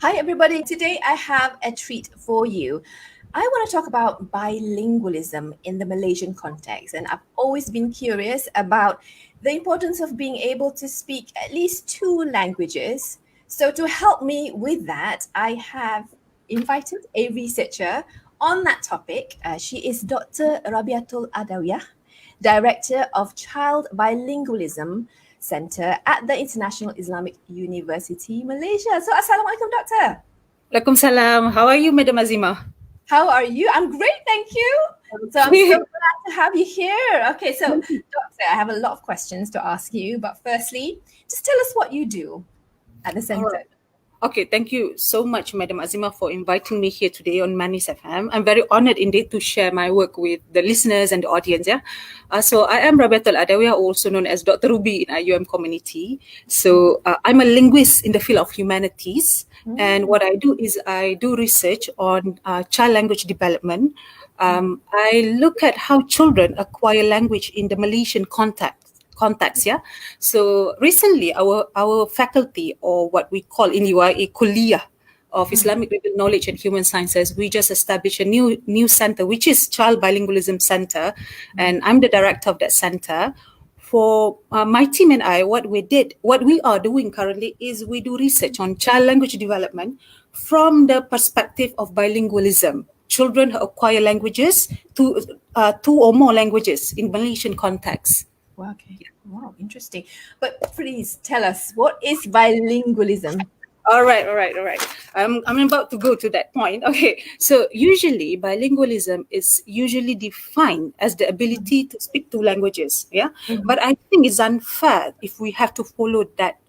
Hi, everybody. Today I have a treat for you. I want to talk about bilingualism in the Malaysian context. And I've always been curious about the importance of being able to speak at least two languages. So, to help me with that, I have invited a researcher on that topic. She is Dr. Rabiah Tul Adawiyah, Director of Child Bilingualism Center at the International Islamic University, Malaysia. So, Assalamualaikum, Doctor. Waalaikumsalam. How are you, Madam Azima? How are you? I'm great, thank you. So I'm so glad to have you here. Okay, so Doctor, I have a lot of questions to ask you, but firstly, just tell us what you do at the All center. right. Okay, thank you so much, Madam Azima, for inviting me here today on Manis FM. I'm very honored indeed to share my work with the listeners and the audience. So I am Rabiah Tul Adawiyah, also known as Dr. Ruby in IUM community. So I'm a linguist in the field of humanities. And what I do is I do research on child language development. I look at how children acquire language in the Malaysian context. So recently our faculty, or what we call in UIA Kuliah of Islamic Legal Knowledge and Human Sciences, we just established a new center, which is Child Bilingualism Center, and I'm the director of that center. For my team and I, what we are doing currently is we do research on child language development from the perspective of bilingualism. Children who acquire languages, two or more languages in Malaysian context. Wow, okay. Wow, interesting. But please tell us, what is bilingualism? All right. I'm about to go to that point. Okay, so usually bilingualism is usually defined as the ability to speak two languages. But I think it's unfair if we have to follow that.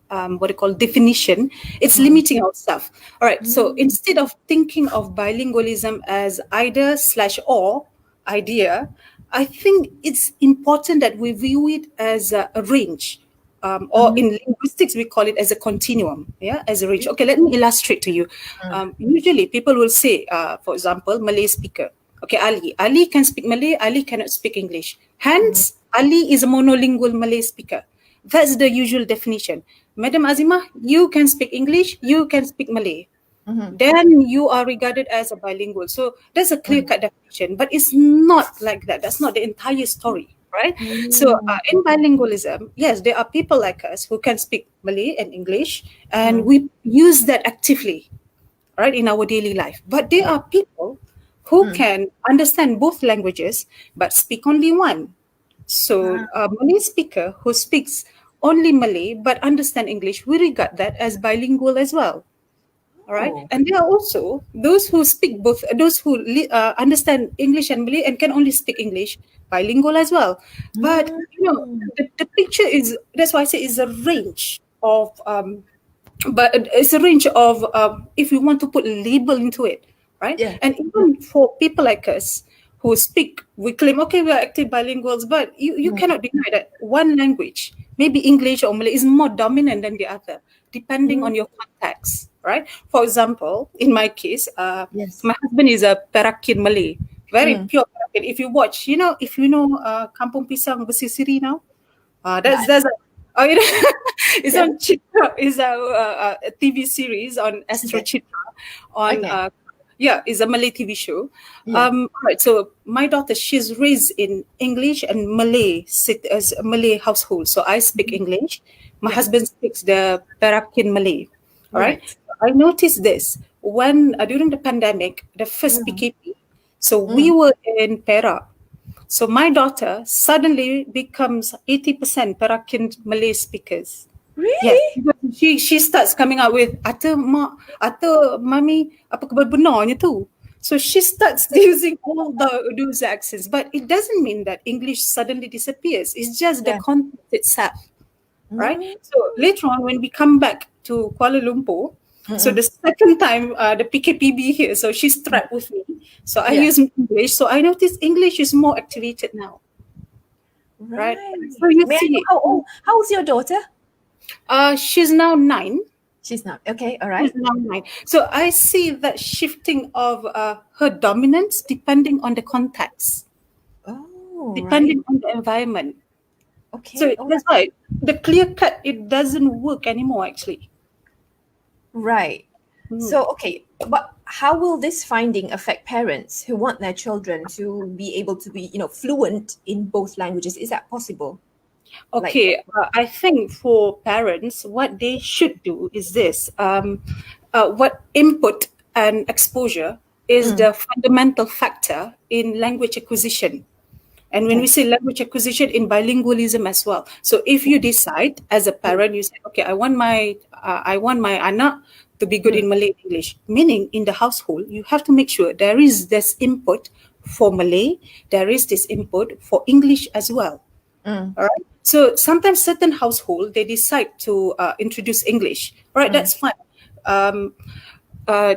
What they call definition, it's limiting ourselves. All right. So instead of thinking of bilingualism as either slash or idea, I think it's important that we view it as a range. Or in linguistics, we call it as a continuum, as a range. Okay, let me illustrate to you. Usually, people will say, for example, Malay speaker. Okay, Ali can speak Malay, Ali cannot speak English. Hence, Ali is a monolingual Malay speaker. That's the usual definition. Madam Azima, you can speak English, you can speak Malay. Then you are regarded as a bilingual. So that's a clear-cut definition, but it's not like that. That's not the entire story, right? So in bilingualism, yes, there are people like us who can speak Malay and English, and we use that actively, right, in our daily life. But there are people who can understand both languages but speak only one. So a Malay speaker who speaks only Malay but understand English, we regard that as bilingual as well. All right, and there are also those who speak both, those who understand English and Malay and can only speak English, bilingual as well. But the picture is, that's why I say it's a range of but it's a range of if you want to put a label into it, right? Yeah. And even for people like us who speak, we claim, okay, we are active bilinguals, but you cannot deny that one language, maybe English or Malay, is more dominant than the other, depending on your context, right? For example, in my case, Yes. my husband is a Perakhin Malay, very pure Perakhin. If you watch, if you know Kampung Pisang Bersisiri now, that's a, oh, it's on Chitra. It's a TV series on Astro Chitra on it's a Malay TV show. Right. So my daughter, she's raised in English and Malay, as a Malay household. So I speak English. My husband speaks the Perakhin Malay. All right. I noticed this when during the pandemic, the first PKP. So we were in Perak. So my daughter suddenly becomes 80% Perakhin Malay speakers. Really? Yes, she starts coming out with ata mami apa khabar benarnya tu. So she starts using all those accents, but it doesn't mean that English suddenly disappears. It's just the context itself, right? So later on, when we come back to Kuala Lumpur, so the second time the PKPB here, so she's trapped with me. So I use English. So I notice English is more activated now, right? So you see, how old's your daughter? She's now 9. She's not. Okay, all right. She's now 9. So I see that shifting of her dominance depending on the context, depending on the environment. Okay. So that's why the clear cut, it doesn't work anymore actually. Right. So, okay, but how will this finding affect parents who want their children to be able to be, fluent in both languages? Is that possible? Like, Okay, I think for parents, what they should do is this: what input and exposure is mm, the fundamental factor in language acquisition. And when we okay. say language acquisition in bilingualism as well. So if you decide as a Mm, parent, you say, okay, I want my anak to be good mm, in Malay and English. Meaning in the household, you have to make sure there is this input for Malay, there is this input for English as well. mm, All right. So sometimes certain household they decide to introduce English. All right, mm, that's fine. Um,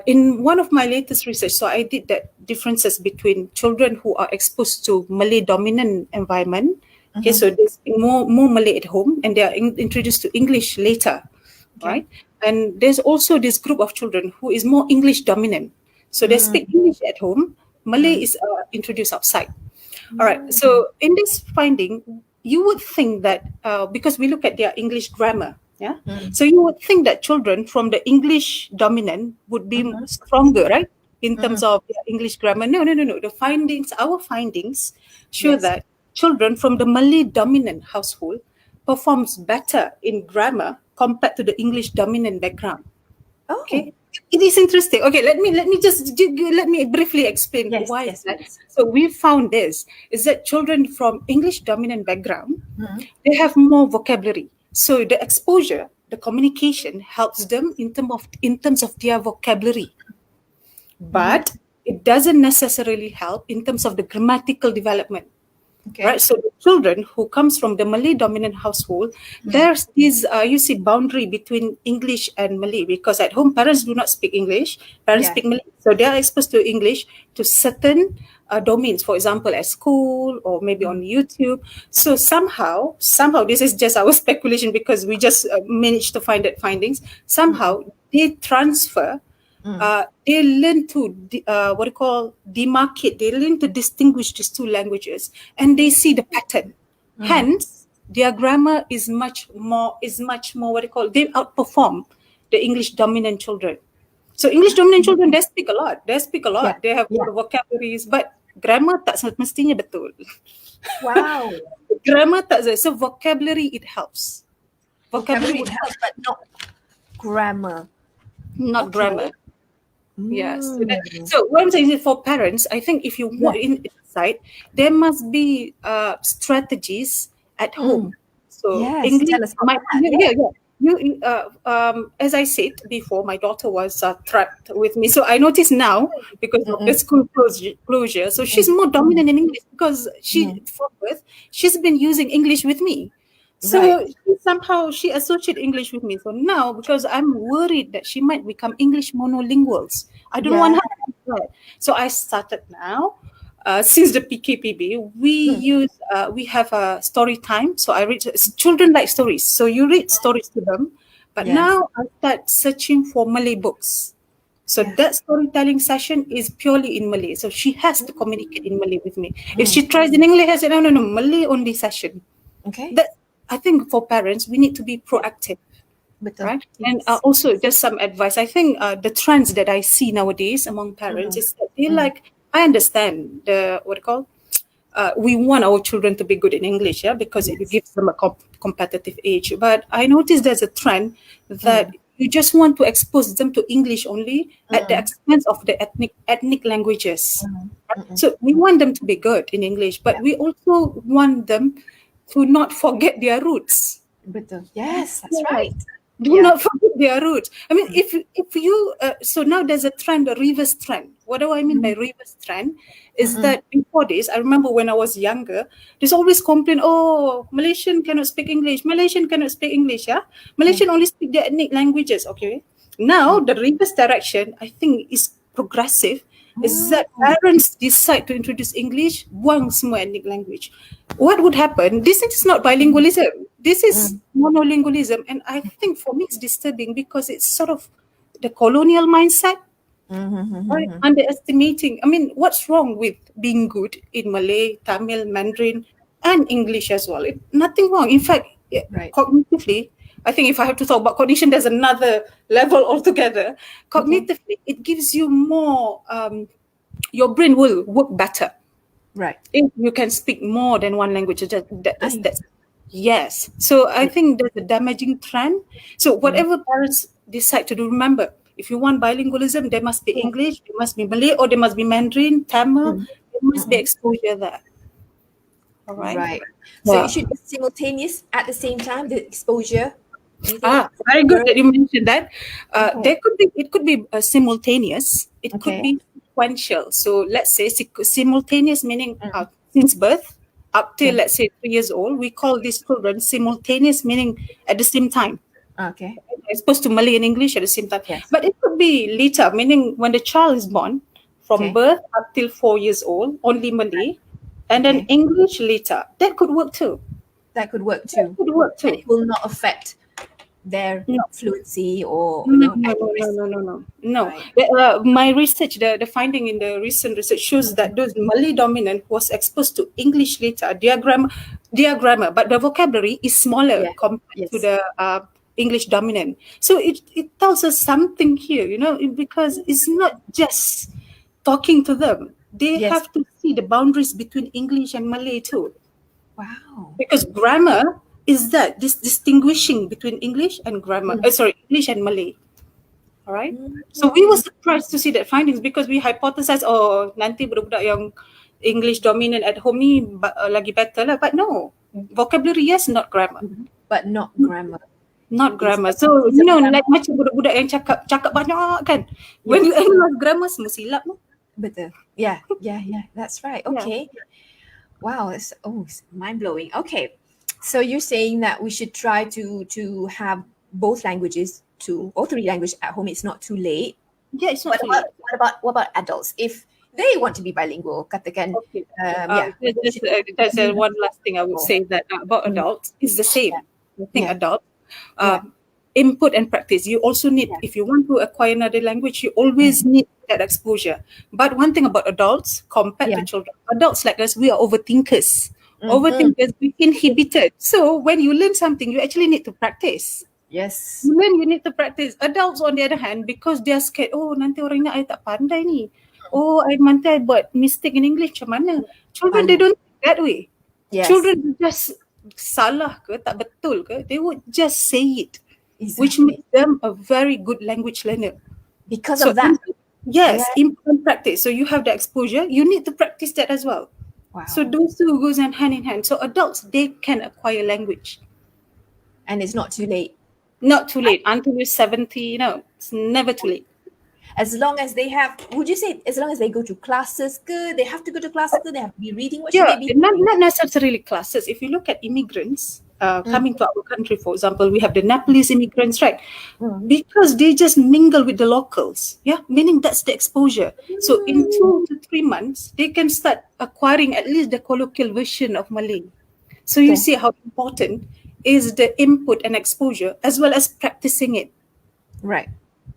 in one of my latest research, so I did that differences between children who are exposed to Malay dominant environment. Okay, mm-hmm, so they speak more Malay at home, and they are introduced to English later, okay. right? And there's also this group of children who is more English dominant, so they Mm, speak English at home. Malay mm, is introduced outside. All right. mm, So in this finding, you would think that because we look at their English grammar, yeah. mm, So you would think that children from the English dominant would be mm-hmm, stronger, right? In mm-hmm. terms of their English grammar. No, no, no, no. Our findings show Yes. that children from the Malay dominant household performs better in grammar compared to the English dominant background. Oh, Okay, it is interesting. Okay, let me briefly explain yes, why is yes, that. please. So we found this is that children from English dominant background, Mm, they have more vocabulary. So the exposure, the communication helps them in terms of their vocabulary, mm-hmm, but it doesn't necessarily help in terms of the grammatical development, right? okay. So the children who comes from the Malay dominant household, Mm, there's this you see boundary between English and Malay, because at home parents do not speak English, parents yeah. speak Malay, so they are exposed to English to certain domains, for example at school or maybe Mm, on YouTube. So somehow this is just our speculation because we just managed to find that findings. mm, Somehow they transfer, mm, they learn to what do you call demarcate. They learn to distinguish these two languages, and they see the pattern. mm, Hence, their grammar is much more what do you call. They outperform the English dominant children. So English dominant children they speak a lot. They speak a yeah. lot. They have Yeah. vocabularies, but grammar tak mestinya betul. Wow. Grammar tak. So vocabulary it helps. Vocabulary Vocabulary would it help, helps, but not grammar. not Okay. grammar. Yes. Mm, So what I'm saying is for parents, I think if you yeah. want in insight, there must be strategies at Mm. home. So Yes. English Tell us about might, that. yeah, Yeah. yeah, yeah. As I said before, my daughter was trapped with me. So I notice now because of the Mm-mm. school closure. So she's Mm, more mm, dominant in English because mm. from birth, she's been using English with me. Right. So somehow she associated English with me. So now, because I'm worried that she might become English monolinguals, I don't want Yeah. her to do that. So I started now. Since the PKPB, Mm. we have a story time. So I read children like stories. So you read stories to them, but Yes. now I start searching for Malay books. So Yes. that storytelling session is purely in Malay. So she has to communicate in Malay with me. If Mm. she tries in English, I said, no, no, no, Malay only session. Okay. That I think for parents, we need to be Yes. proactive, Betul. right? And Yes. also, just some advice. I think the trends that I see nowadays among parents Mm. is that they Mm. like. I understand the what do you call. We want our children to be good in English, yeah, because it Yes. gives them a competitive edge. But I noticed there's a trend that Mm. you just want to expose them to English only at the Mm. expense of the ethnic languages. Mm. Right? Mm-mm. So we want them to be good in English, but Yeah. we also want them to not forget their roots. Betul. Yes, that's Yes. right. Do Yeah. not forget their roots. I mean, if you so now there's a trend, a reverse trend. What do I mean by Mm. reverse trend? Is Mm-mm. that before this, I remember when I was younger, there's always complaint. Oh, Malaysian cannot speak English. Malaysian cannot speak English. Yeah, Mm. Malaysian only speak their ethnic languages. Okay. Now Mm. the reverse direction, I think, is progressive. Is that Mm. parents decide to introduce English, buang semua ethnic language. What would happen? This is not Mm. bilingualism. This is Mm. monolingualism. And I think for me it's disturbing because it's sort of the colonial mindset, right? Mm-hmm. Underestimating. I mean, what's wrong with being good in Malay, Tamil, Mandarin, and English as well? Nothing wrong. In fact, Right. cognitively, I think if I have to talk about cognition, there's another level altogether. Cognitively, it gives you more, your brain will work better Right. if you can speak more than one language. I That's yes. So I think there's a damaging trend. So mm, whatever parents decide to do, remember, if you want bilingualism, there must be yeah. English, there must be Malay, or there must be Mandarin, Tamil. Mm, There must be mm-mm. exposure there. All right. Right. So it Yeah. should be simultaneous at the same time, the exposure. Do you think? Very good Word? that you mentioned that. Okay. There could be it could be simultaneous. It could Okay. be sequential. So let's say simultaneous meaning Mm, since birth up till okay. let's say 3 years old. We call these children simultaneous meaning at the same time. Okay. Exposed to Malay and English at the same time. Yes. But it could be later, meaning when the child is born, from Okay. birth up till 4 years old, only Malay, and then Okay. English later. That could work too. That could work That too. could work And too. it will not affect their No. fluency or, No, no, no, no, accuracy. no, no, no. No. Right. My research, the finding in the recent research shows that those Malay dominant was exposed to English later, their grammar, but the vocabulary is smaller Yeah. compared to Yes. the English dominant. So it tells us something here, because it's not just talking to them. They Yes. have to see the boundaries between English and Malay too. Wow. Because grammar is that this distinguishing between English and grammar. Mm. English and Malay. All right. So we were Mm. surprised to see that findings because we hypothesized, oh, nanti budak-budak yang English dominant at home ni lagi better lah. But no, vocabulary yes, not grammar. But not grammar. Not It's- grammar. So, it's a grammar. like macam budak-budak yang cakap banyak kan. When you analyze grammar, semua silap. Betul. Yeah. That's right. Yeah. Okay. Wow. It's mind blowing. Okay. So you're saying that we should try to have both languages, 2 or 3 languages at home. It's not too late. Yeah, it's not What too late. about what about adults? If they want to be bilingual, katakan, Okay. yeah. That's one last thing I would say that about adults is the same. I think Yeah. adults, input and practice. You also need, if you want to acquire another language, you always need that exposure. But one thing about adults compared to children, adults like us, we are overthinkers. Overthinkers, we inhibited. So when you learn something, you actually need to practice. Yes. You need to practice. Adults on the other hand, because they are scared, oh nanti orang ingat I tak pandai ni. Oh, nanti I buat mistake in English macam mana. Children, they don't think that way. Yes. Children just salah ke, tak betul ke, they would just say it. Which Exactly. makes them a very good language learner. Because of that. Yes, Yeah. important practice. So you have the exposure, you need to practice that as well. Wow. So those two goes hand in hand. So adults, they can acquire language. And it's not too late. Not too late. Until you're 70, it's never too late. As long as they have, would you say, as long as they go to classes, they have to go to classes, they have to be reading, what should they be not doing? necessarily classes. If you look at immigrants coming to our country, for example, we have the Nepalese immigrants, right? Because they just mingle with the locals, meaning that's the exposure. So in 2 to 3 months, they can start acquiring at least the colloquial version of Malay. So you see how important is the input and exposure as well as practicing it. Right.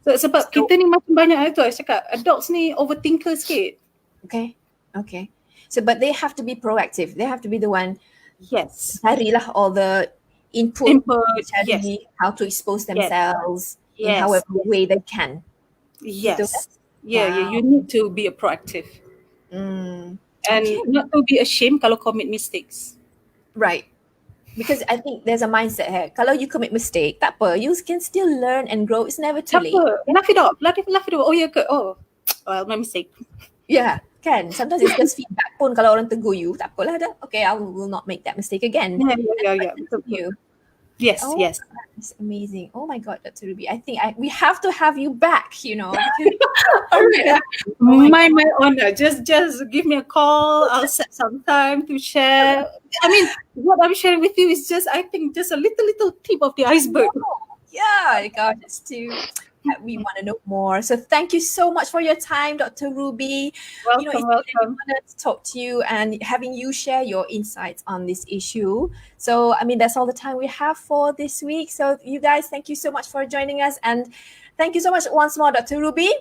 So sebab kita ni macam banyak tu, I cakap adults ni overthinker sikit. Okay. So, but they have to be proactive. They have to be the one. Yes. Carilah all the input. Yes. How to expose themselves in Yes. however way they can. Yes. Yeah. You need to be a proactive. And not to be ashamed kalau commit mistakes. Right. Because I think there's a mindset here. Kalau you commit mistake, tak apa. You can still learn and grow. It's never too late. Laugh it off. Oh, ya ke? Oh, well, my mistake. Yeah, can. Sometimes it's just feedback pun kalau orang tegur you, tak apalah dah. Okay, I will not make that mistake again. Yeah. You. Yes. It's amazing. Oh my God, Dr. Ruby. I think we have to have you back, My honor. Just give me a call. I'll set some time to share. I mean, what I'm sharing with you is just, I think, just a little tip of the iceberg. Yeah, God, it's too. We want to know more. So thank you so much for your time, Dr. Ruby. Welcome. It's an honor to talk to you and having you share your insights on this issue. So, I mean, that's all the time we have for this week. So you guys, thank you so much for joining us. And thank you so much once more, Dr. Ruby.